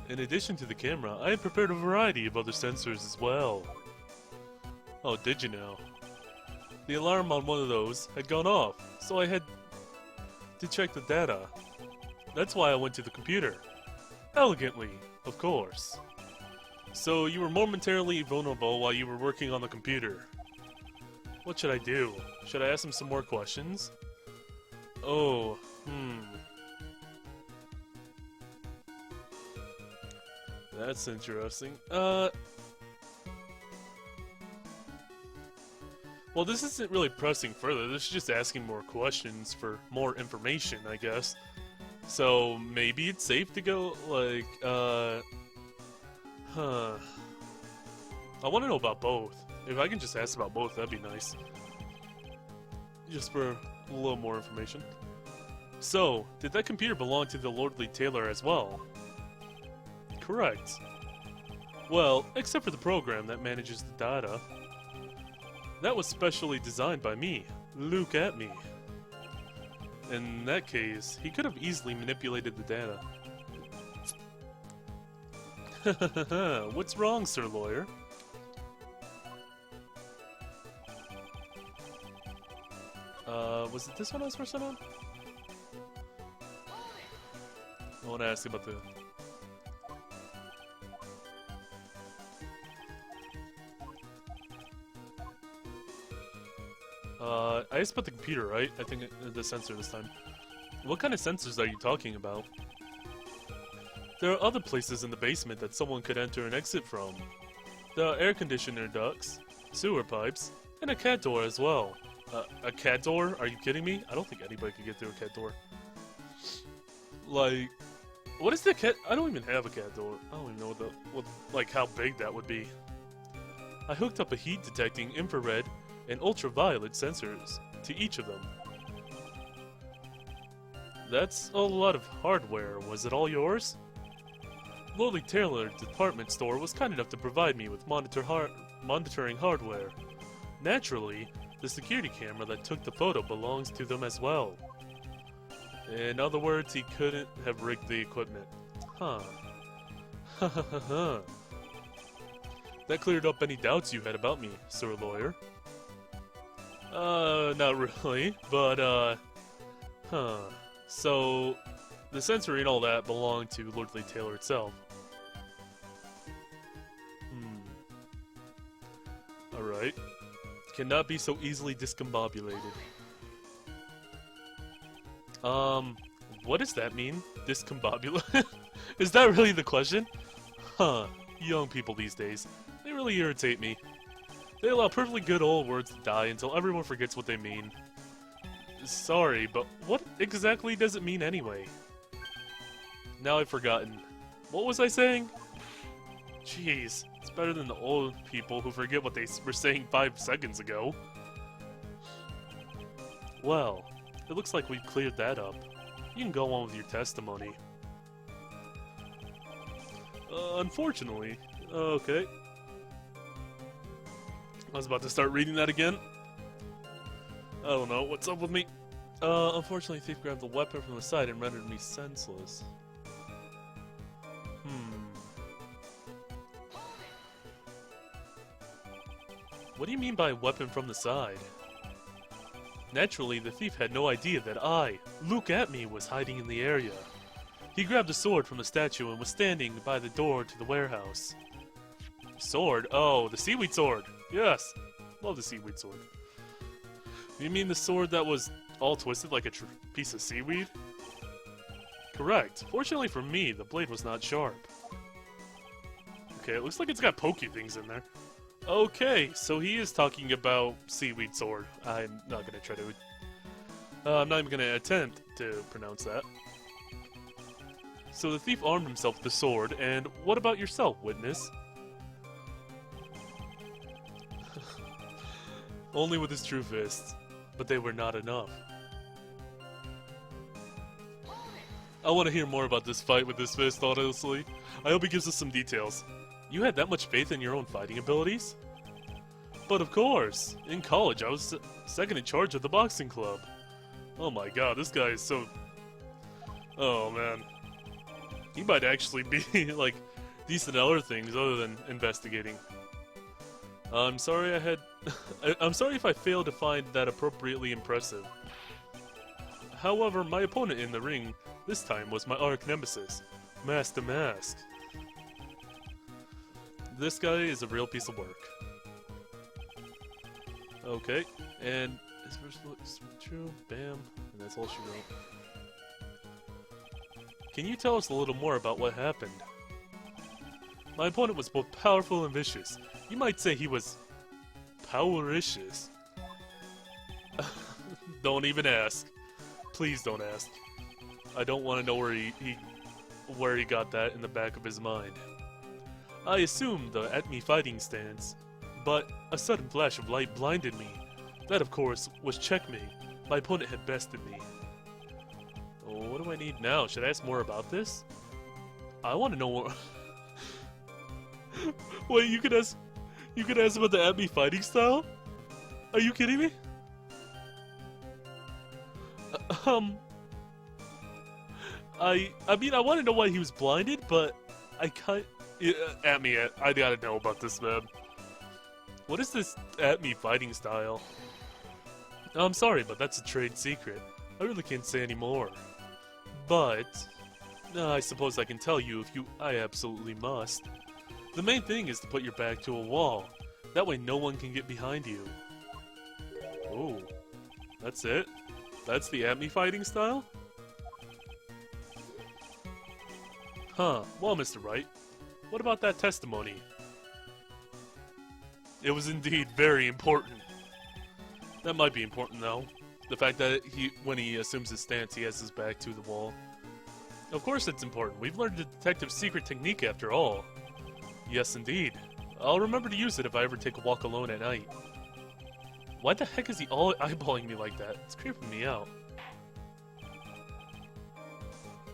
In addition to the camera, I had prepared a variety of other sensors as well. Oh, did you know? The alarm on one of those had gone off, so I had to check the data. That's why I went to the computer. Elegantly, of course. So you were momentarily vulnerable while you were working on the computer. What should I do? Should I ask him some more questions? Oh, That's interesting. Well, this isn't really pressing further. This is just asking more questions for more information, I guess. So, maybe it's safe to go, like, I want to know about both. If I can just ask about both, that'd be nice. Just for a little more information. So, did that computer belong to the Lordly Tailor as well? Correct. Well, except for the program that manages the data. That was specially designed by me. Look at me. In that case, he could have easily manipulated the data. What's wrong, Sir Lawyer? Was it this one I was first on? I want to ask you about the... I asked about the computer, right? I think the sensor this time. What kind of sensors are you talking about? There are other places in the basement that someone could enter and exit from. There are air conditioner ducts, sewer pipes, and a cat door as well. A cat door? Are you kidding me? I don't think anybody could get through a cat door. Like, what is the cat? I don't even have a cat door. I don't even know like how big that would be. I hooked up a heat detecting infrared and ultraviolet sensors to each of them. That's a lot of hardware. Was it all yours? Lowly Tailor department store was kind enough to provide me with monitoring hardware. Naturally, the security camera that took the photo belongs to them as well. In other words, he couldn't have rigged the equipment. Huh. Ha ha ha ha. That cleared up any doubts you had about me, Sir Lawyer. Not really, but, huh. So, the sensory and all that belonged to Lordly Tailor itself. Alright. Cannot be so easily discombobulated. What does that mean? Discombobulated? Is that really the question? Huh. Young people these days. They really irritate me. They allow perfectly good old words to die until everyone forgets what they mean. Sorry, but what exactly does it mean anyway? Now I've forgotten. What was I saying? Jeez, it's better than the old people who forget what they were saying 5 seconds ago. Well, it looks like we've cleared that up. You can go on with your testimony. Unfortunately. Okay. I was about to start reading that again. I don't know, what's up with me? Unfortunately, Thief grabbed the weapon from the side and rendered me senseless. What do you mean by weapon from the side? Naturally, the thief had no idea that I, look at me, was hiding in the area. He grabbed a sword from the statue and was standing by the door to the warehouse. Sword? Oh, the seaweed sword! Yes! Love the seaweed sword. You mean the sword that was all twisted like a piece of seaweed? Correct. Fortunately for me, the blade was not sharp. Okay, it looks like it's got pokey things in there. Okay, so he is talking about seaweed sword. I'm not gonna try to... I'm not even gonna attempt to pronounce that. So the thief armed himself with the sword, and what about yourself, witness? Only with his true fists, but they were not enough. I want to hear more about this fight with this fist, honestly. I hope he gives us some details. You had that much faith in your own fighting abilities? But of course! In college, I was second in charge of the boxing club. Oh my god, this guy is so... Oh man. He might actually be, like, decent at other things other than investigating. I'm sorry I had... I'm sorry if I failed to find that appropriately impressive. However, my opponent in the ring this time was my arch nemesis, Mask to Mask. This guy is a real piece of work. Okay, and his first look is true, bam, and that's all she wrote. Can you tell us a little more about what happened? My opponent was both powerful and vicious. You might say he was powericious. Don't even ask. Please don't ask. I don't want to know where he got that in the back of his mind. I assumed the at me fighting stance, but a sudden flash of light blinded me. That, of course, was checkmate. My opponent had bested me. Oh, what do I need now? Should I ask more about this? I want to know more. Wait, you could ask about the at me fighting style? Are you kidding me? I mean, I want to know why he was blinded, but I can't. At me, I gotta know about this, man. What is this at me fighting style? I'm sorry, but that's a trade secret. I really can't say any more. But I suppose I can tell you if I absolutely must. The main thing is to put your back to a wall. That way no one can get behind you. Oh, that's it? That's the at me fighting style? Huh, well, Mr. Wright, what about that testimony? It was indeed very important. That might be important, though. The fact that when he assumes his stance, he has his back to the wall. Of course it's important. We've learned the detective's secret technique after all. Yes, indeed. I'll remember to use it if I ever take a walk alone at night. Why the heck is he all eyeballing me like that? It's creeping me out.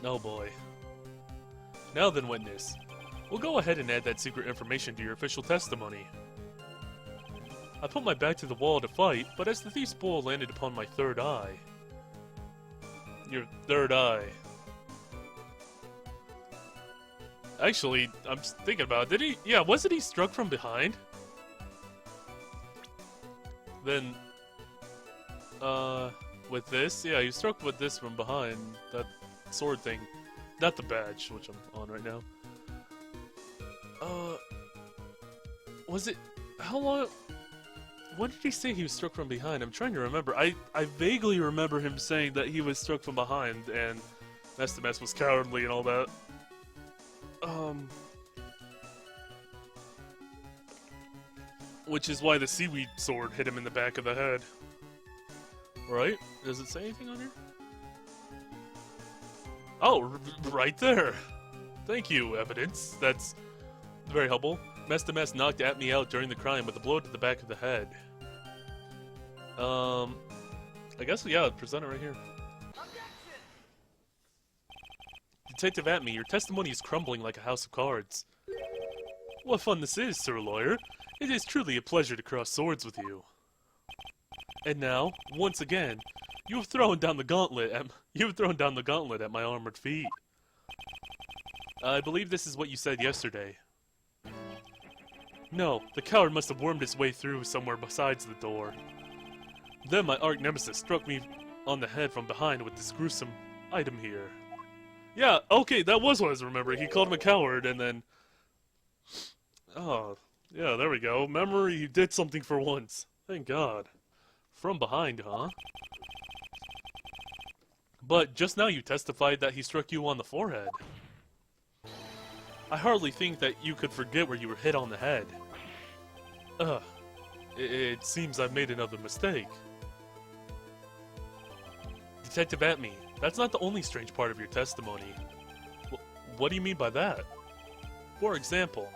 Oh boy. Now then, witness. We'll go ahead and add that secret information to your official testimony. I put my back to the wall to fight, but as the thief's bull landed upon my third eye... Your third eye. Actually, I'm thinking about it. Did he... Yeah, wasn't he struck from behind? Then... with this? Yeah, he was struck with this from behind. That sword thing. Not the badge, which I'm on right now. Was it... How long... When did he say he was struck from behind? I'm trying to remember. I vaguely remember him saying that he was struck from behind, and Mask was cowardly and all that. Which is why the seaweed sword hit him in the back of the head. Right? Does it say anything on here? Oh, right there! Thank you, evidence. That's very helpful. Mask knocked at me out during the crime with a blow to the back of the head. I guess, yeah, present it right here. Detective Atme, your testimony is crumbling like a house of cards. What fun this is, Sir Lawyer. It is truly a pleasure to cross swords with you. And now, once again, you have thrown down the gauntlet at my armored feet. I believe this is what you said yesterday. No, the coward must have wormed his way through somewhere besides the door. Then my arch nemesis struck me on the head from behind with this gruesome item here. Yeah, okay, that was what I was remembering. He called him a coward, and then... Oh, yeah, there we go. Memory, you did something for once. Thank God. From behind, huh? But just now you testified that he struck you on the forehead. I hardly think that you could forget where you were hit on the head. It seems I've made another mistake. Detective Atme, that's not the only strange part of your testimony. What do you mean by that? For example,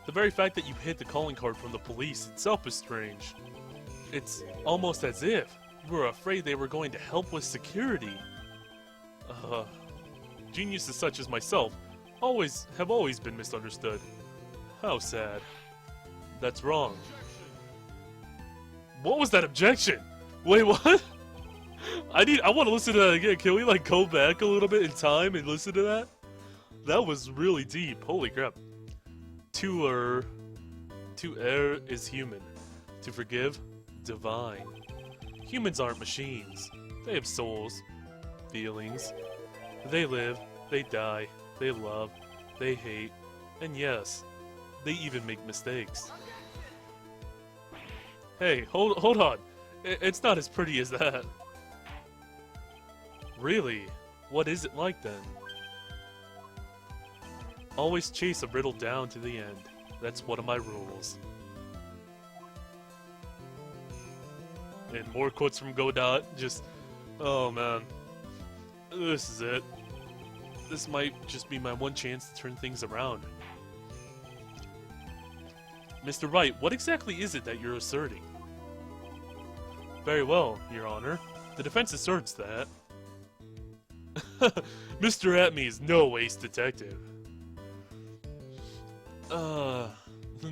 the very fact that you hid the calling card from the police itself is strange. It's almost as if you were afraid they were going to help with security. Geniuses such as myself have always been misunderstood. How sad. That's wrong. What was that objection? Wait, what? I want to listen to that again. Can we, like, go back a little bit in time and listen to that? That was really deep. Holy crap. To err is human. To forgive, divine. Humans aren't machines. They have souls, feelings. They live, they die, they love, they hate, and yes, they even make mistakes. Hey, hold on. It's not as pretty as that. Really? What is it like then? Always chase a riddle down to the end. That's one of my rules. And more quotes from Godot. Just, oh man. This is it. This might just be my one chance to turn things around. Mr. Wright, what exactly is it that you're asserting? Very well, Your Honor. The defense asserts that Mr. Atme is no ace detective.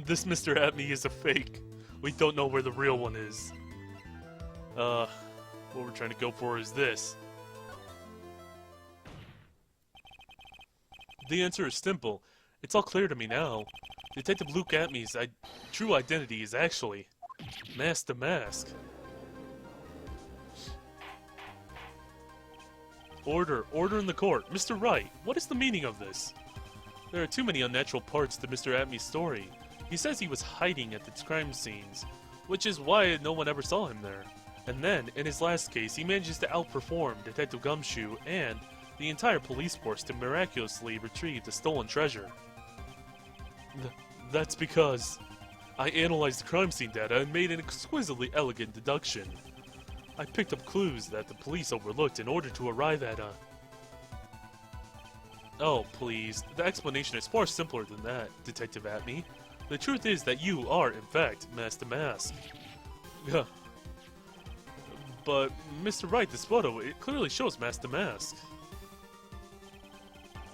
This Mr. Atme is a fake. We don't know where the real one is. What we're trying to go for is this. The answer is simple. It's all clear to me now. Detective Luke Atme's true identity is actually Mask to Mask. Order in the court. Mr. Wright, what is the meaning of this? There are too many unnatural parts to Mr. Atme's story. He says he was hiding at the crime scenes, which is why no one ever saw him there. And then, in his last case, he manages to outperform Detective Gumshoe and the entire police force to miraculously retrieve the stolen treasure. That's because I analyzed the crime scene data and made an exquisitely elegant deduction. I picked up clues that the police overlooked in order to arrive at a... Oh, please. The explanation is far simpler than that, Detective Atme. The truth is that you are, in fact, Mask to Mask. But, Mr. Wright, this photo, it clearly shows Mask to Mask.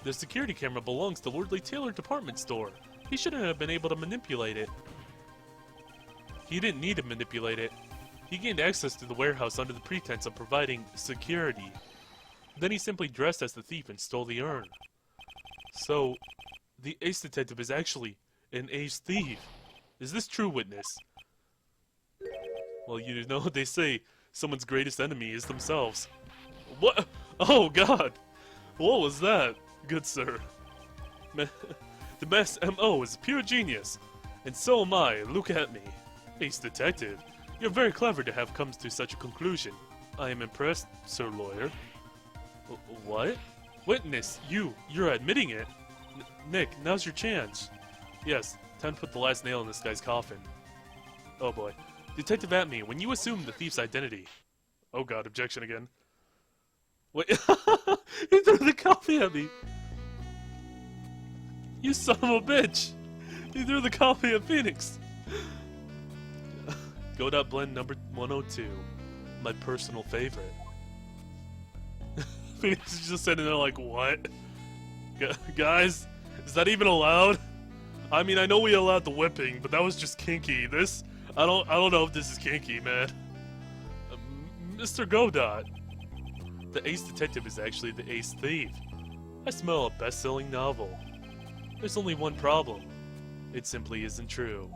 The security camera belongs to Lordly Taylor Department Store. He shouldn't have been able to manipulate it. He didn't need to manipulate it. He gained access to the warehouse under the pretense of providing security. Then he simply dressed as the thief and stole the urn. So, the ace detective is actually an ace thief. Is this true, witness? Well, you know what they say, someone's greatest enemy is themselves. What? Oh, God! What was that, good sir? The Mask's M.O. is pure genius. And so am I, look at me. Ace detective, you're very clever to have come to such a conclusion. I am impressed, sir lawyer. What? Witness, you're admitting it. Nick, now's your chance. Yes, time to put the last nail in this guy's coffin. Oh boy. Detective Atme, when you assume the thief's identity... Oh god, objection again. Wait, he threw the coffee at me! You son of a bitch! He threw the coffee at Phoenix! Godot Blend number 102. My personal favorite. Phoenix is just sitting there like, what? Guys, is that even allowed? I mean, I know we allowed the whipping, but that was just kinky. This, I don't know if this is kinky, man. Mr. Godot. The ace detective is actually the ace thief. I smell a best-selling novel. There's only one problem. It simply isn't true.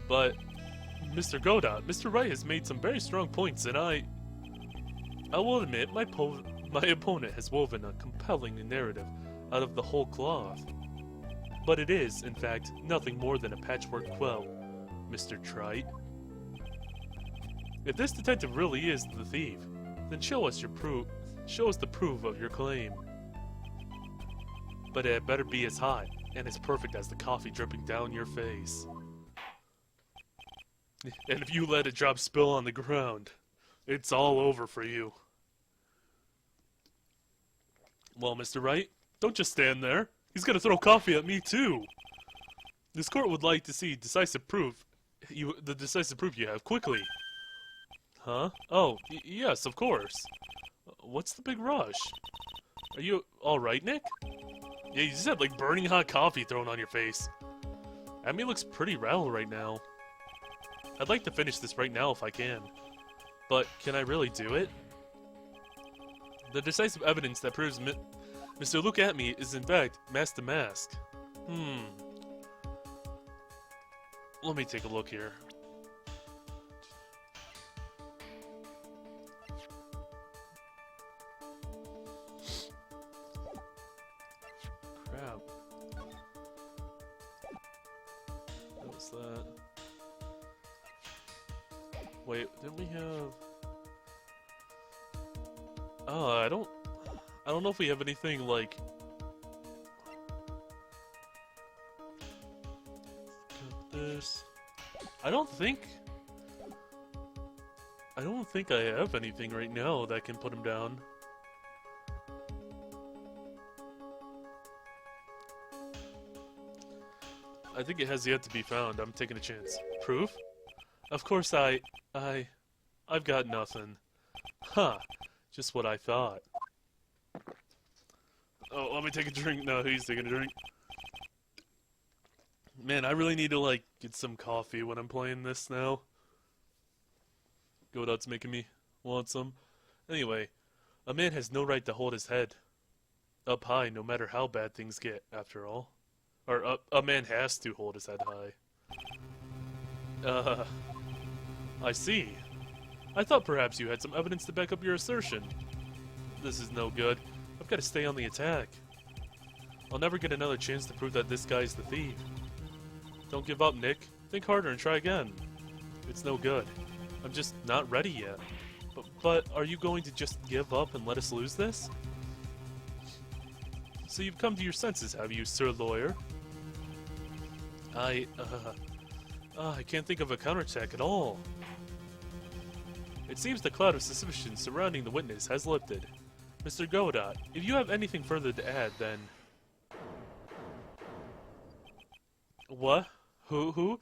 But, Mr. Godot, Mr. Wright has made some very strong points, and I will admit my opponent has woven a compelling narrative out of the whole cloth. But it is, in fact, nothing more than a patchwork quilt, Mr. Trite. If this detective really is the thief, then show us the proof of your claim. But it better be as hot and as perfect as the coffee dripping down your face. And if you let a drop spill on the ground, it's all over for you. Well, Mr. Wright, don't just stand there. He's gonna throw coffee at me too. This court would like to see decisive proof. The decisive proof you have quickly. Huh? Oh, yes, of course. What's the big rush? Are you all right, Nick? Yeah, you just had like burning hot coffee thrown on your face. Amy looks pretty rattled right now. I'd like to finish this right now if I can. But can I really do it? The decisive evidence that proves Mr. Look at Me is in fact Mask to Mask. Let me take a look here. Crap. What was that? Wait, didn't we have... Oh, I don't know if we have anything like... This... I don't think I have anything right now that can put him down. I think it has yet to be found. I'm taking a chance. Proof? Of course I've got nothing. Huh. Just what I thought. Oh, let me take a drink. No, he's taking a drink. Man, I really need to, like, get some coffee when I'm playing this now. Godot's making me want some. Anyway, a man has no right to hold his head up high no matter how bad things get, after all. Or, a man has to hold his head high. I see. I thought perhaps you had some evidence to back up your assertion. This is no good. I've got to stay on the attack. I'll never get another chance to prove that this guy's the thief. Don't give up, Nick. Think harder and try again. It's no good. I'm just not ready yet. But are you going to just give up and let us lose this? So you've come to your senses, have you, Sir Lawyer? I can't think of a counterattack at all. It seems the cloud of suspicion surrounding the witness has lifted. Mr. Godot, if you have anything further to add, then... What? Who?